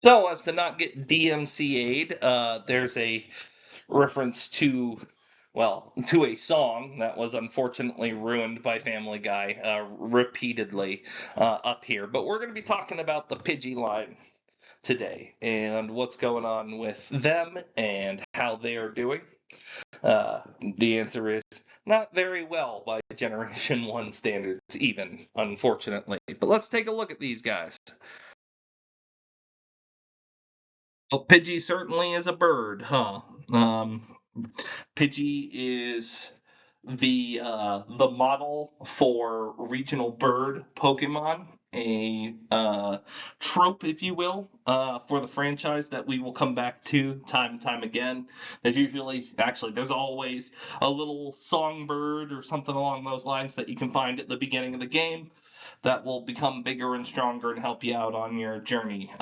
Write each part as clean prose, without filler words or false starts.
So, as to not get DMCA'd, there's a reference to, well, to a song that was unfortunately ruined by Family Guy repeatedly up here. But we're going to be talking about the Pidgey line today and what's going on with them and how they are doing. The answer is not very well by Generation 1 standards, even, unfortunately. But let's take a look at these guys. Well, Pidgey certainly is a bird, huh? Pidgey is the model for regional bird Pokemon, a trope, if you will, for the franchise that we will come back to time and time again. There's always a little songbird or something along those lines that you can find at the beginning of the game that will become bigger and stronger and help you out on your journey.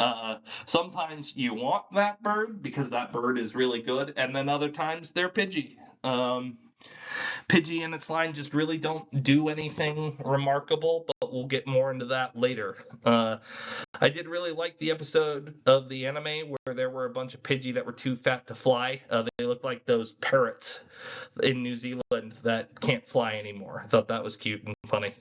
Sometimes you want that bird because that bird is really good, and then other times they're Pidgey. Pidgey and its line just really don't do anything remarkable, but we'll get more into that later. I did really like the episode of the anime where there were a bunch of Pidgey that were too fat to fly. They looked like those parrots in New Zealand that can't fly anymore. I thought that was cute and funny.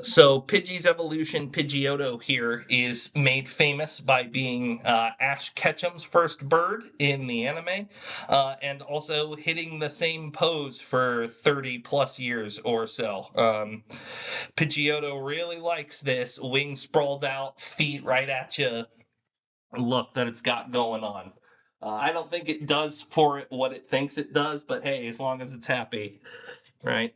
So Pidgey's evolution, Pidgeotto here, is made famous by being Ash Ketchum's first bird in the anime, and also hitting the same pose for 30 plus years or so. Pidgeotto really likes this wings sprawled out, feet right at you look that it's got going on. I don't think it does for it what it thinks it does, but hey, as long as it's happy, right?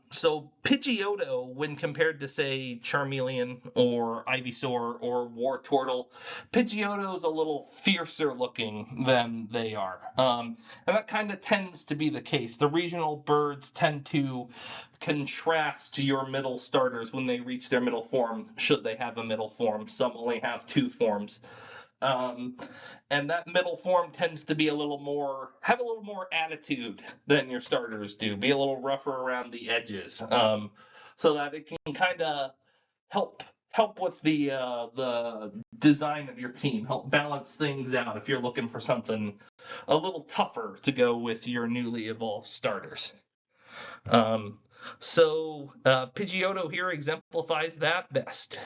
So Pidgeotto, when compared to say Charmeleon or Ivysaur or Wartortle, Pidgeotto's a little fiercer looking than they are. And that kind of tends to be the case. The regional birds tend to contrast to your middle starters when they reach their middle form, should they have a middle form. Some only have two forms. Um, and that middle form tends to be have a little more attitude than your starters do, be a little rougher around the edges, so that it can kind of help help with the design of your team, help balance things out if you're looking for something a little tougher to go with your newly evolved starters. Um, Pidgeotto here exemplifies that best.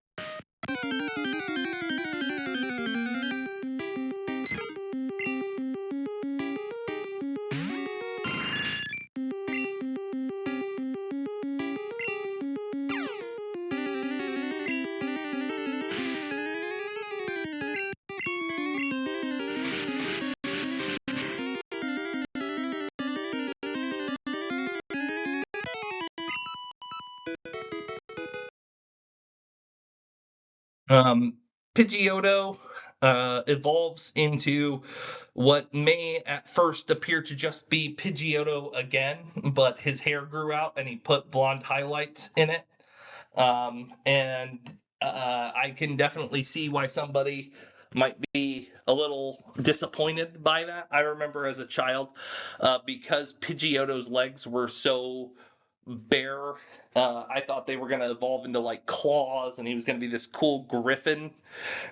Um, Pidgeotto evolves into what may at first appear to just be Pidgeotto again, but his hair grew out and he put blonde highlights in it. And I can definitely see why somebody might be a little disappointed by that. I remember as a child, because Pidgeotto's legs were so bear. I thought they were going to evolve into like claws and he was going to be this cool griffin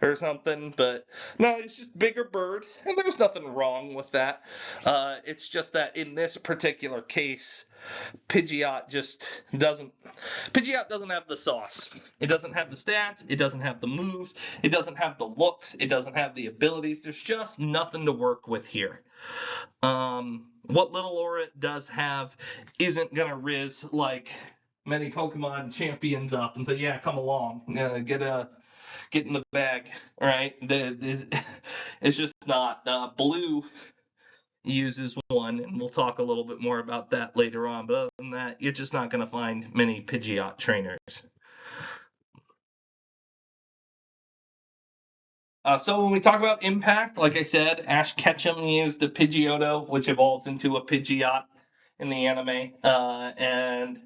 or something, but no, it's just bigger bird, and there's nothing wrong with that. It's just that in this particular case, Pidgeot just doesn't. Pidgeot doesn't have the sauce. It doesn't have the stats. It doesn't have the moves. It doesn't have the looks. It doesn't have the abilities. There's just nothing to work with here. What little aura it does have isn't gonna riz like many Pokemon champions up and say, "Yeah, come along, get in the bag." All right, it's just not. Blue uses one, and we'll talk a little bit more about that later on. But other than that, you're just not gonna find many Pidgeot trainers. So when we talk about impact, like I said, Ash Ketchum used the Pidgeotto, which evolved into a Pidgeot in the anime, and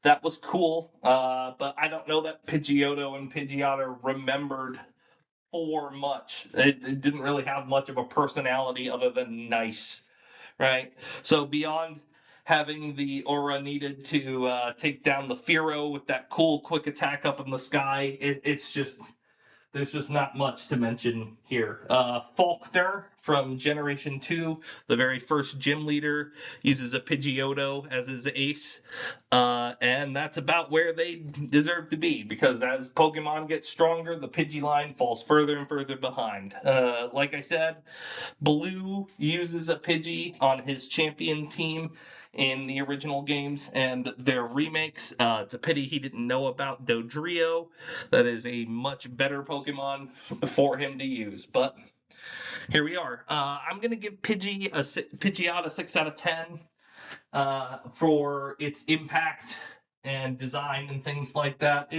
that was cool. But I don't know that Pidgeotto and Pidgeot are remembered for much. It didn't really have much of a personality other than nice, right? So beyond having the aura needed to take down the Fearow with that cool quick attack up in the sky, it's just there's just not much to mention here. Faulkner from Generation 2, the very first gym leader, uses a Pidgeotto as his ace. And that's about where they deserve to be, because as Pokemon get stronger, the Pidgey line falls further and further behind. Like I said, Blue uses a Pidgey on his champion team in the original games and their remakes. It's a pity he didn't know about Dodrio. That is a much better Pokemon for him to use. But here we are. I'm going to give Pidgeot a 6 out of 10 for its impact and design and things like that.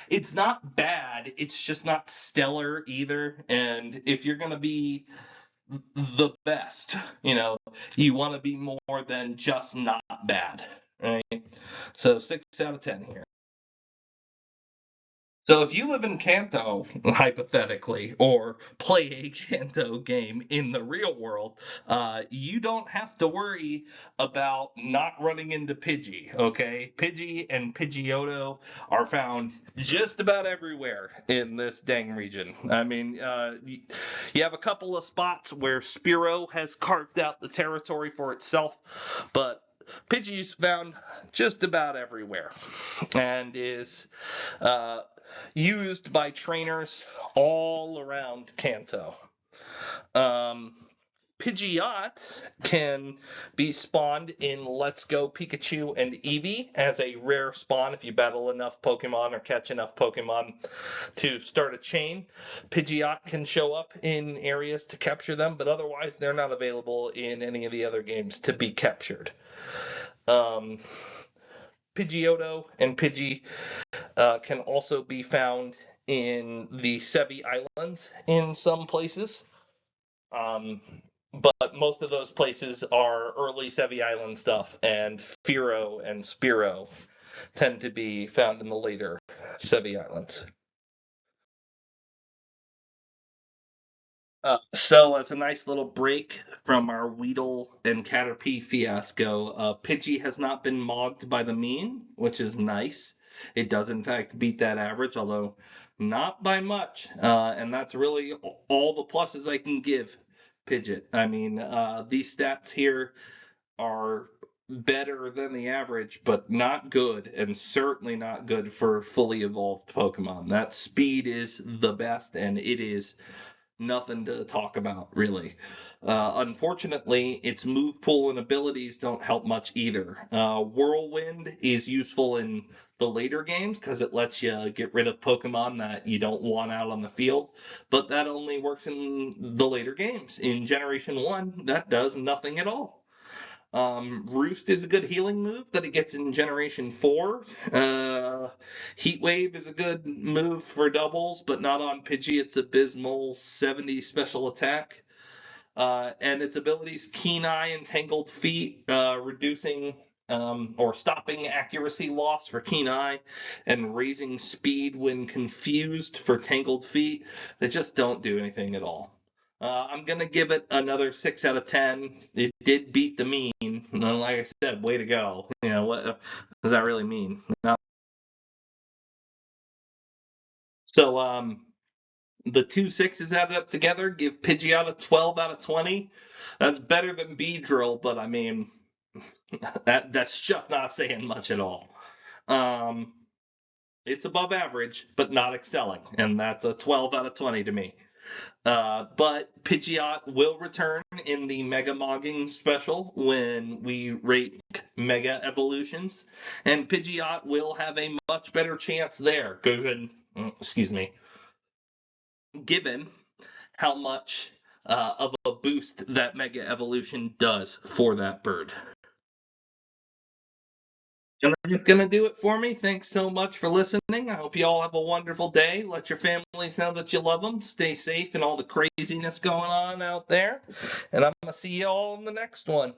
It's not bad. It's just not stellar either. And if you're going to be the best, you want to be more than just not bad, right? So 6 out of 10 here. So if you live in Kanto, hypothetically, or play a Kanto game in the real world, you don't have to worry about not running into Pidgey, okay? Pidgey and Pidgeotto are found just about everywhere in this dang region. I mean, you have a couple of spots where Spearow has carved out the territory for itself, but Pidgey's found just about everywhere and is used by trainers all around Kanto. Pidgeot can be spawned in Let's Go Pikachu and Eevee as a rare spawn if you battle enough Pokemon or catch enough Pokemon to start a chain. Pidgeot can show up in areas to capture them, but otherwise they're not available in any of the other games to be captured. Pidgeotto and Pidgey can also be found in the Sevi Islands in some places. But most of those places are early Sevi Island stuff, and Fearow and Spearow tend to be found in the later Sevi Islands. So as a nice little break from our Weedle and Caterpie fiasco, Pidgey has not been mogged by the mean, which is nice. It does in fact beat that average, although not by much. And that's really all the pluses I can give Pidgeot. I mean, these stats here are better than the average, but not good, and certainly not good for fully evolved Pokemon. That speed is the best, and it is nothing to talk about, really. Unfortunately, its move pool and abilities don't help much either. Whirlwind is useful in the later games because it lets you get rid of Pokemon that you don't want out on the field, but that only works in the later games. In Generation 1, that does nothing at all. Roost is a good healing move that it gets in Generation 4. Heat Wave is a good move for doubles, but not on Pidgey. It's abysmal 70 special attack. And its abilities Keen Eye and Tangled Feet, reducing or stopping accuracy loss for Keen Eye, and raising speed when confused for Tangled Feet. They just don't do anything at all. I'm going to give it another 6 out of 10. It did beat the mean. And like I said, way to go. what does that really mean? No. So the two sixes added up together give Pidgey out a 12 out of 20. That's better than Beedrill, but I mean, that's just not saying much at all. It's above average, but not excelling, and that's a 12 out of 20 to me. But Pidgeot will return in the Mega Mogging special when we rate Mega Evolutions, and Pidgeot will have a much better chance there, given how much of a boost that Mega Evolution does for that bird. And that's going to do it for me. Thanks so much for listening. I hope you all have a wonderful day. Let your families know that you love them. Stay safe and all the craziness going on out there. And I'm going to see you all in the next one.